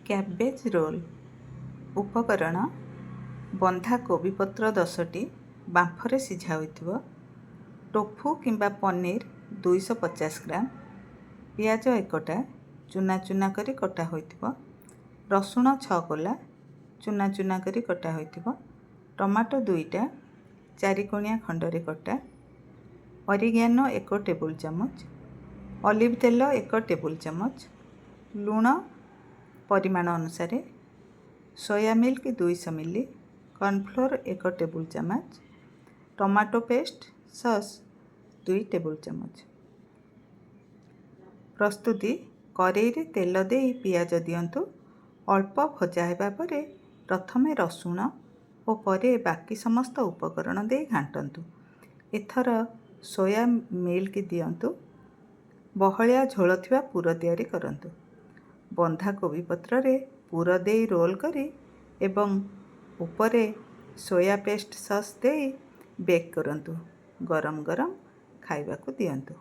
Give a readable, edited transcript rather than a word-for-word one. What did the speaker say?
Cabbage roll. ଉପକରଣ: ବନ୍ଧା କୋବିପତ୍ର 10ଟି ବାମ୍ଫରେ ସିଝା ହୋଇଥିବ, ଟୋଫୁ କିମ୍ବା ପନିର 250 ଗ୍ରାମ, ପିଆଜ 1ଟା ଚୂନା ଚୂନା କରି କଟା ହୋଇଥିବ, ରସୁଣ 6 କୋଲା ଚୂନା ଚୂନା କରି କଟା ହୋଇଥିବ, ଟମାଟୋ 2ଟା 4 କୋଣିଆ ଖଣ୍ଡରେ କଟା, ଅରିଗାନୋ 1 ଟେବୁଲ ଚାମଚ, ଅଲିଭ୍ ତେଲ 1 ଟେବୁଲ ଚାମଚ, ଲୁଣ ପରିମାଣ ଅନୁସାରେ, ସୋୟା ମିଲ୍କ 200 ମିଲି, କର୍ଣ୍ଣଫ୍ଲୋର 1 ଟେବୁଲ ଚାମଚ, ଟମାଟୋ ପେଷ୍ଟ ସସ୍ 2 ଟେବୁଲ ଚାମଚ। ପ୍ରସ୍ତୁତି: କଡ଼େଇରେ ତେଲ ଦେଇ ପିଆଜ ଦିଅନ୍ତୁ। ଅଳ୍ପ ଭଜା ହେବା ପରେ ପ୍ରଥମେ ରସୁଣ ଓ ପରେ ବାକି ସମସ୍ତ ଉପକରଣ ଦେଇ ଘାଣ୍ଟନ୍ତୁ। ଏଥର ସୋୟା ମିଲ୍କ ଦିଅନ୍ତୁ। ବହଳିଆ ଝୋଳ ଥିବା ପୁର ତିଆରି କରନ୍ତୁ। ବନ୍ଧାକୋବି ପତ୍ରରେ ପୁର ଦେଇ ରୋଲ୍ କରି ଏବଂ ଉପରେ ସୋୟା ପେଷ୍ଟ ସସ୍ ଦେଇ ବେକ୍ କରନ୍ତୁ। ଗରମ ଗରମ ଖାଇବାକୁ ଦିଅନ୍ତୁ।